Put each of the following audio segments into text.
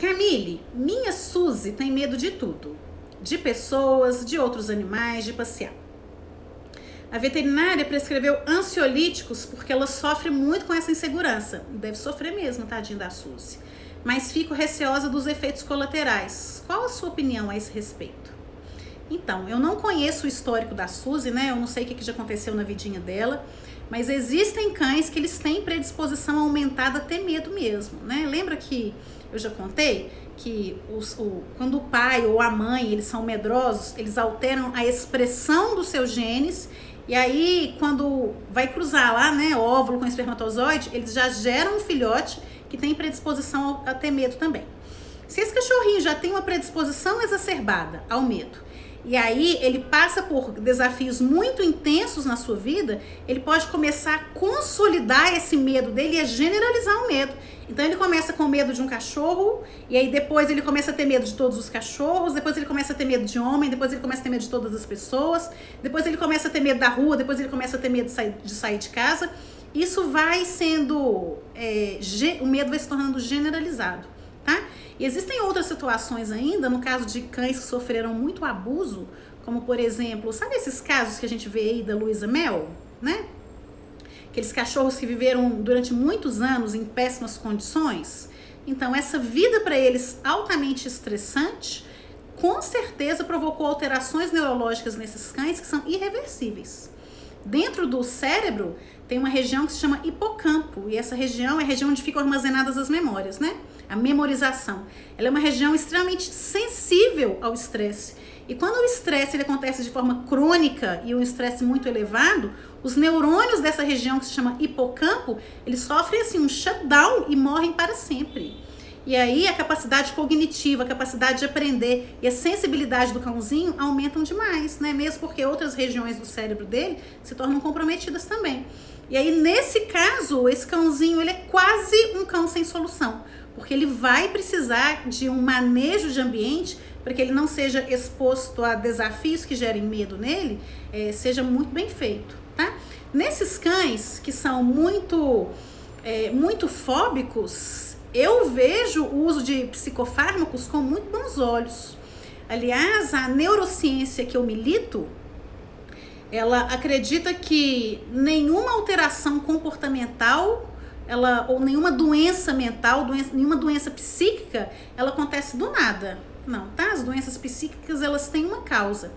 Camille, minha Suzy tem medo de tudo. De pessoas, de outros animais, de passear. A veterinária prescreveu ansiolíticos porque ela sofre muito com essa insegurança. Deve sofrer mesmo, tadinha da Suzy. Mas fico receosa dos efeitos colaterais. Qual a sua opinião a esse respeito? Então, eu não conheço o histórico da Suzy, né? Eu não sei o que já aconteceu na vidinha dela. Mas existem cães que eles têm predisposição aumentada a ter medo mesmo, né? Lembra que eu já contei que quando o pai ou a mãe eles são medrosos, eles alteram a expressão dos seus genes. E aí, quando vai cruzar lá, né, óvulo com espermatozoide, eles já geram um filhote que tem predisposição a ter medo também. Se esse cachorrinho já tem uma predisposição exacerbada ao medo, e aí ele passa por desafios muito intensos na sua vida, ele pode começar a consolidar esse medo dele e a generalizar o medo. Então ele começa com medo de um cachorro, e aí depois ele começa a ter medo de todos os cachorros, depois ele começa a ter medo de homem, depois ele começa a ter medo de todas as pessoas, depois ele começa a ter medo da rua, depois ele começa a ter medo de sair de casa. Isso vai sendo, o medo vai se tornando generalizado, tá? E existem outras situações ainda, no caso de cães que sofreram muito abuso, como por exemplo, sabe esses casos que a gente vê aí da Luísa Mel, né? Aqueles cachorros que viveram durante muitos anos em péssimas condições. Então, essa vida para eles altamente estressante, com certeza provocou alterações neurológicas nesses cães que são irreversíveis. Dentro do cérebro tem uma região que se chama hipocampo, e essa região é a região onde ficam armazenadas as memórias, né? A memorização. Ela é uma região extremamente sensível ao estresse. E quando o estresse ele acontece de forma crônica e um estresse muito elevado, os neurônios dessa região que se chama hipocampo, eles sofrem assim um shutdown e morrem para sempre. E aí a capacidade cognitiva, a capacidade de aprender e a sensibilidade do cãozinho aumentam demais, né? Mesmo porque outras regiões do cérebro dele se tornam comprometidas também. E aí nesse caso, esse cãozinho ele é quase um cão sem solução, porque ele vai precisar de um manejo de ambiente para que ele não seja exposto a desafios que gerem medo nele, seja muito bem feito, tá? Nesses cães que são muito fóbicos, eu vejo o uso de psicofármacos com muito bons olhos. Aliás, a neurociência que eu milito, ela acredita que nenhuma alteração comportamental ou nenhuma doença mental, nenhuma doença psíquica, ela acontece do nada. Não, tá? As doenças psíquicas, elas têm uma causa.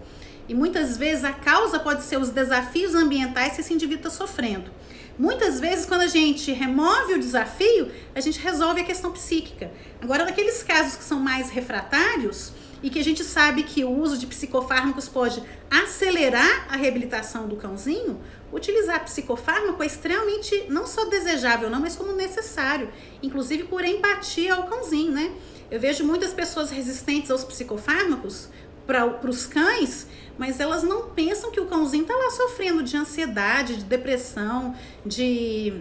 E muitas vezes a causa pode ser os desafios ambientais que esse indivíduo está sofrendo. Muitas vezes, quando a gente remove o desafio, a gente resolve a questão psíquica. Agora, naqueles casos que são mais refratários e que a gente sabe que o uso de psicofármacos pode acelerar a reabilitação do cãozinho, utilizar psicofármaco é extremamente não só desejável, não, mas como necessário, inclusive por empatia ao cãozinho, né? Eu vejo muitas pessoas resistentes aos psicofármacos para os cães, mas elas não pensam que o cãozinho está lá sofrendo de ansiedade, de depressão, de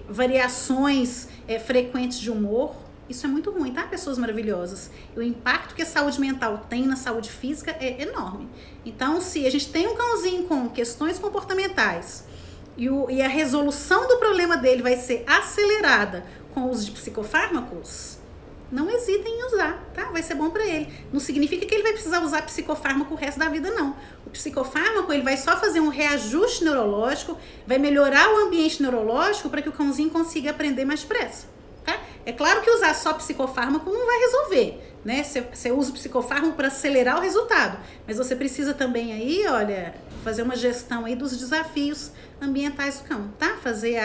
variações frequentes de humor. Isso é muito ruim, tá? Pessoas maravilhosas. E o impacto que a saúde mental tem na saúde física é enorme. Então, se a gente tem um cãozinho com questões comportamentais e a resolução do problema dele vai ser acelerada com o uso de psicofármacos, não hesitem em usar, tá? Vai ser bom para ele. Não significa que ele vai precisar usar psicofármaco o resto da vida, não. O psicofármaco, ele vai só fazer um reajuste neurológico, vai melhorar o ambiente neurológico para que o cãozinho consiga aprender mais depressa, tá? É claro que usar só psicofármaco não vai resolver, né? Você usa o psicofármaco para acelerar o resultado, mas você precisa também aí, olha, fazer uma gestão aí dos desafios ambientais do cão, tá? Fazer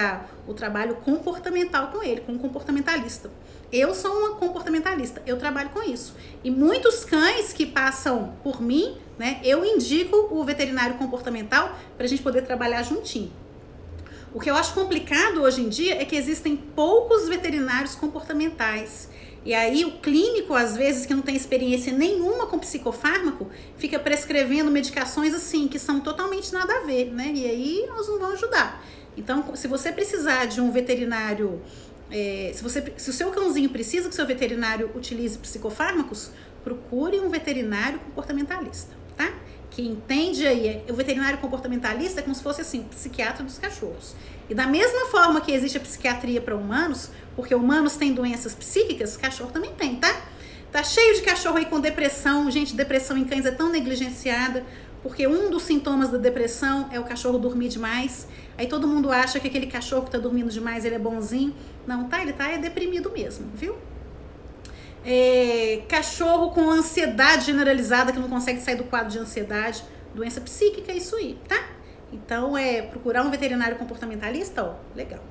o trabalho comportamental com ele, com um comportamentalista. Eu sou uma comportamentalista, eu trabalho com isso. E muitos cães que passam por mim, né, eu indico o veterinário comportamental para a gente poder trabalhar juntinho. O que eu acho complicado hoje em dia é que existem poucos veterinários comportamentais. E aí o clínico, às vezes, que não tem experiência nenhuma com psicofármaco, fica prescrevendo medicações assim, que são totalmente nada a ver, né? E aí nós não vamos ajudar. Então, se você precisar de um veterinário, se o seu cãozinho precisa que o seu veterinário utilize psicofármacos, procure um veterinário comportamentalista, tá? que entende aí, o veterinário comportamentalista é como se fosse assim, o psiquiatra dos cachorros. E da mesma forma que existe a psiquiatria para humanos, porque humanos têm doenças psíquicas, cachorro também tem, tá? Tá cheio de cachorro aí com depressão. Gente, depressão em cães é tão negligenciada, porque um dos sintomas da depressão é o cachorro dormir demais. Aí todo mundo acha que aquele cachorro que tá dormindo demais, ele é bonzinho. Não, tá? Ele tá deprimido mesmo, viu? Cachorro com ansiedade generalizada, que não consegue sair do quadro de ansiedade, doença psíquica, isso aí, tá? Então, procurar um veterinário comportamentalista, ó, legal.